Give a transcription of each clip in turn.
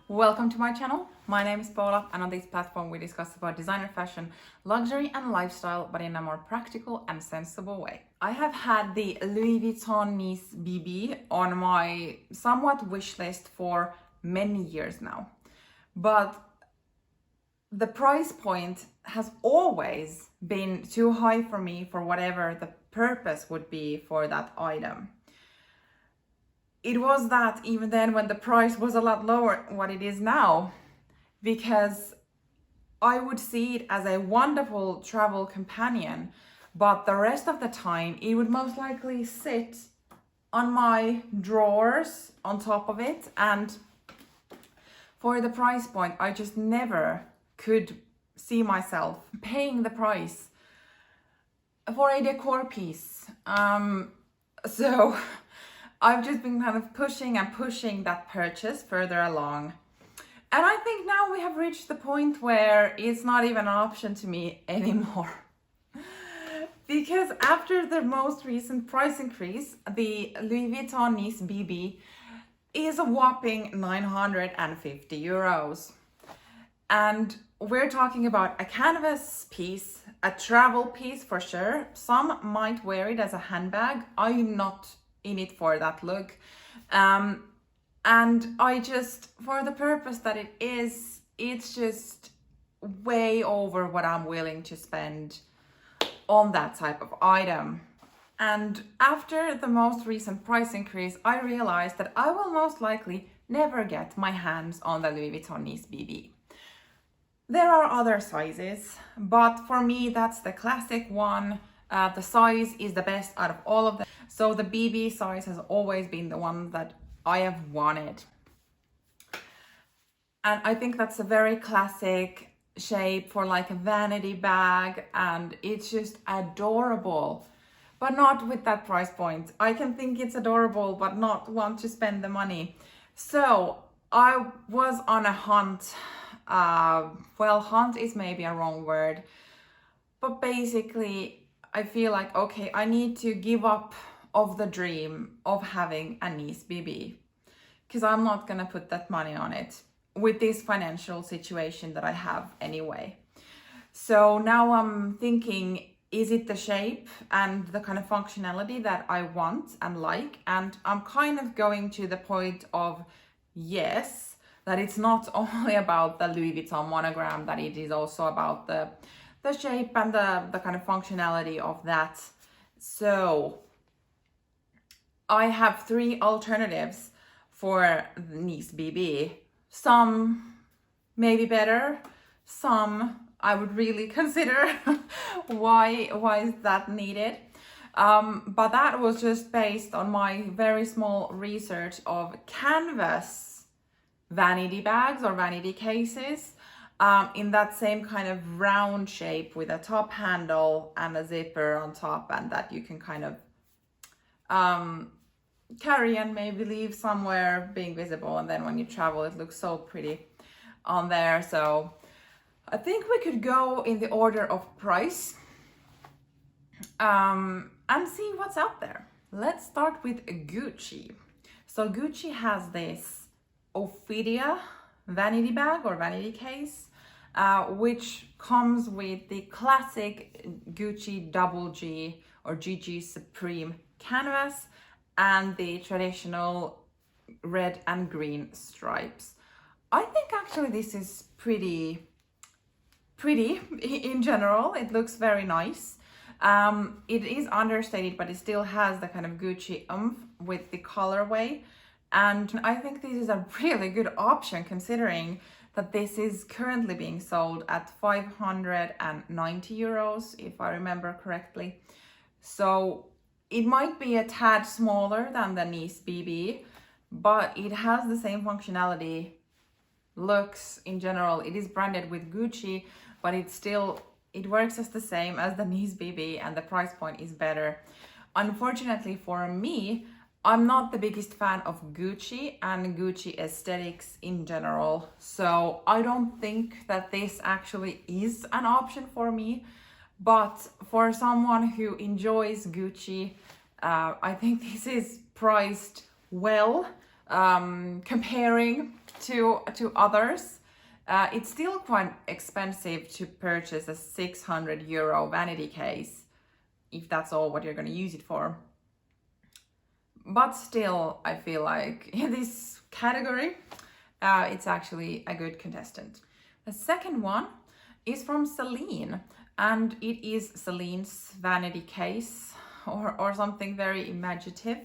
Welcome to my channel. My name is Paula, and on this platform we discuss about designer fashion, luxury and lifestyle, but in a more practical and sensible way. I have had the Louis Vuitton Nice BB on my somewhat wish list for many years now, but the price point has always been too high for me for whatever the purpose would be for that item. It was that even then when the price was a lot lower what it is now, because I would see it as a wonderful travel companion, but the rest of the time it would most likely sit on my drawers on top of it, and for the price point I just never could see myself paying the price for a decor piece. So I've just been kind of pushing that purchase further along. And I think now we have reached the point where it's not even an option to me anymore. Because after the most recent price increase, the Louis Vuitton Nice BB is a whopping 950 euros. And we're talking about a canvas piece, a travel piece for sure. Some might wear it as a handbag. I'm not in it for that look, and I just, for the purpose that it is, it's just way over what I'm willing to spend on that type of item. And after the most recent price increase, I realized that I will most likely never get my hands on the Louis Vuitton Nice BB. There are other sizes, but for me that's the classic one. The size is the best out of all of them. So the BB size has always been the one that I have wanted. And I think that's a very classic shape for like a vanity bag, and it's just adorable, but not with that price point. I can think it's adorable, but not want to spend the money. So I was on a hunt. Hunt is maybe a wrong word, but basically I feel like, okay, I need to give up of the dream of having a Nice BB, because I'm not gonna put that money on it with this financial situation that I have anyway. So now I'm thinking, is it the shape and the kind of functionality that I want and like? And I'm kind of going to the point of yes, that it's not only about the Louis Vuitton monogram, that it is also about the shape and the kind of functionality of that. So I have three alternatives for the Nice BB. Some maybe better, some I would really consider why is that needed. But that was just based on my very small research of canvas vanity bags or vanity cases, in that same kind of round shape with a top handle and a zipper on top, and that you can kind of carry and maybe leave somewhere being visible, and then when you travel it looks so pretty on there. So I think we could go in the order of price and see what's out there. Let's start with Gucci. So Gucci has this Ophidia vanity bag or vanity case, which comes with the classic Gucci double G or GG Supreme canvas and the traditional red and green stripes. I think actually this is pretty in general. It looks very nice. It is understated, but it still has the kind of Gucci oomph with the colorway. And I think this is a really good option, considering that this is currently being sold at 590 euros, if I remember correctly. So it might be a tad smaller than the Nice BB, but it has the same functionality, looks in general. It is branded with Gucci, but it works as the same as the Nice BB, and the price point is better. Unfortunately for me, I'm not the biggest fan of Gucci and Gucci aesthetics in general, so I don't think that this actually is an option for me. But for someone who enjoys Gucci, I think this is priced well, comparing to others. It's still quite expensive to purchase a 600 euro vanity case, if that's all what you're going to use it for. But still, I feel like in this category, it's actually a good contestant. The second one is from Celine, and it is Celine's vanity case or something very imaginative.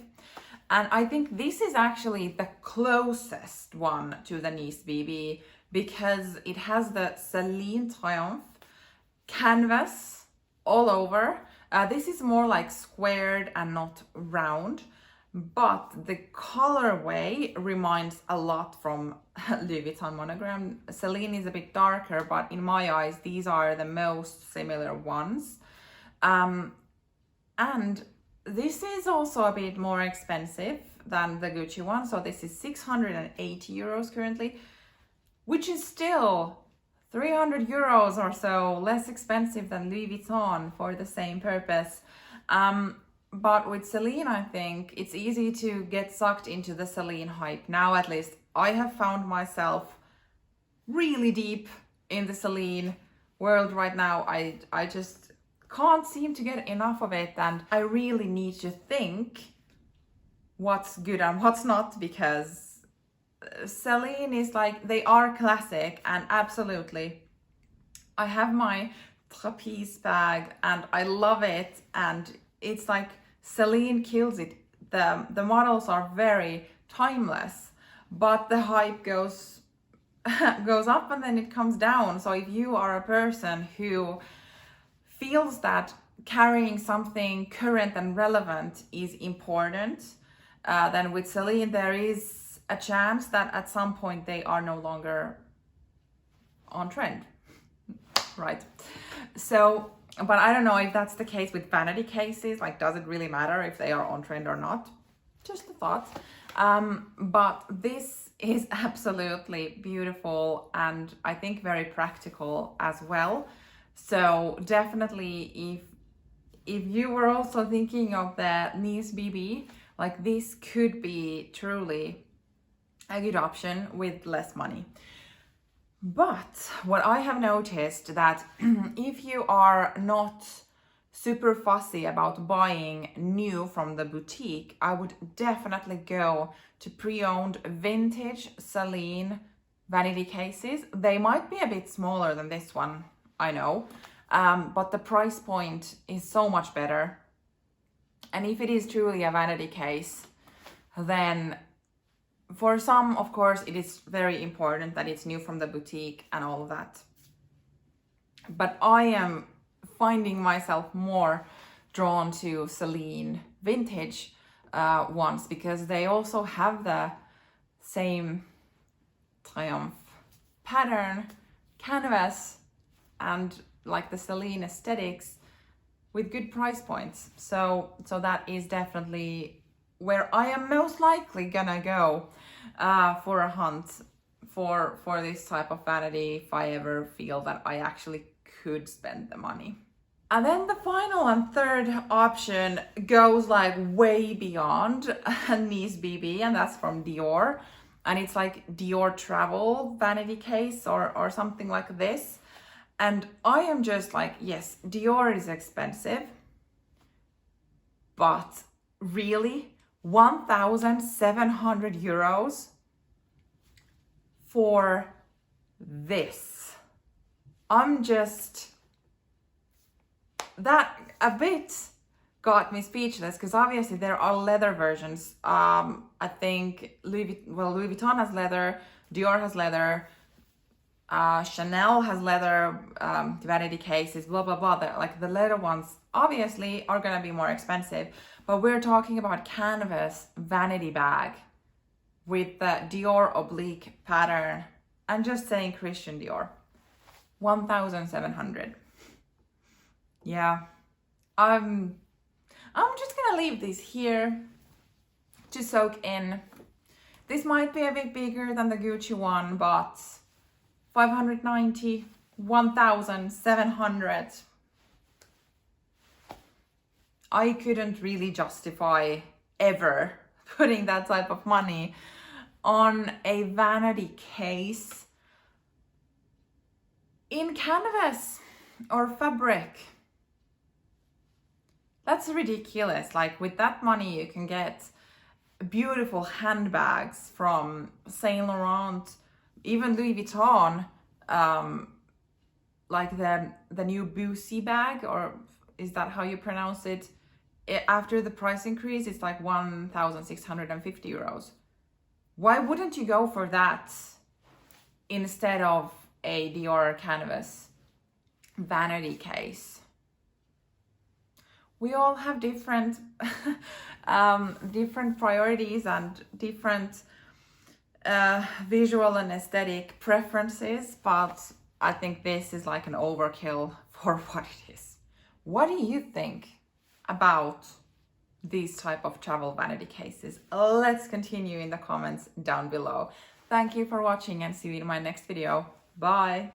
And I think this is actually the closest one to the Nice BB because it has the Celine Triumph canvas all over. This is more like squared and not round, but the colorway reminds a lot from Louis Vuitton monogram. Celine is a bit darker, but in my eyes, these are the most similar ones. And this is also a bit more expensive than the Gucci one. So this is 680 euros currently, which is still 300 euros or so less expensive than Louis Vuitton for the same purpose. But with Celine, I think it's easy to get sucked into the Celine hype. Now, at least, I have found myself really deep in the Celine world right now. I just can't seem to get enough of it, and I really need to think what's good and what's not, because Celine is like, they are classic, and absolutely, I have my trapeze bag and I love it, and it's like Celine kills it. The models are very timeless, but the hype goes up and then it comes down. So if you are a person who feels that carrying something current and relevant is important, then with Celine there is a chance that at some point they are no longer on trend, right? So, but I don't know if that's the case with vanity cases. Like, does it really matter if they are on trend or not? Just a thought. But this is absolutely beautiful and I think very practical as well. So definitely, if you were also thinking of the Nice BB, like, this could be truly a good option with less money. But what I have noticed that if you are not super fussy about buying new from the boutique, I would definitely go to pre-owned vintage Celine vanity cases. They might be a bit smaller than this one, I know, but the price point is so much better. And if it is truly a vanity case, then for some, of course, it is very important that it's new from the boutique and all of that. But I am finding myself more drawn to Celine vintage ones because they also have the same Triumph pattern, canvas, and like the Celine aesthetics with good price points. So that is definitely where I am most likely gonna go for a hunt for this type of vanity if I ever feel that I actually could spend the money. And then the final and third option goes like way beyond Nice BB, and that's from Dior. And it's like Dior travel vanity case or something like this. And I am just like, yes, Dior is expensive, but really 1,700 euros for this. I'm just, that a bit got me speechless because obviously there are leather versions. I think Louis Vuitton has leather, Dior has leather, Chanel has leather vanity cases, blah blah blah. Like the leather ones obviously are gonna be more expensive, but we're talking about canvas vanity bag with the Dior oblique pattern and just saying Christian Dior. 1,700. Yeah, I'm just gonna leave this here to soak in. This might be a bit bigger than the Gucci one, but 590, 1,700. I couldn't really justify ever putting that type of money on a vanity case in canvas or fabric. That's ridiculous. Like, with that money you can get beautiful handbags from Saint Laurent, even Louis Vuitton, like the new Boosie bag, or is that how you pronounce it? After the price increase, it's like 1,650 euros. Why wouldn't you go for that instead of a Dior canvas vanity case? We all have different different priorities and different visual and aesthetic preferences, but I think this is like an overkill for what it is. What do you think about these type of travel vanity cases? Let's continue in the comments down below. Thank you for watching and see you in my next video. Bye!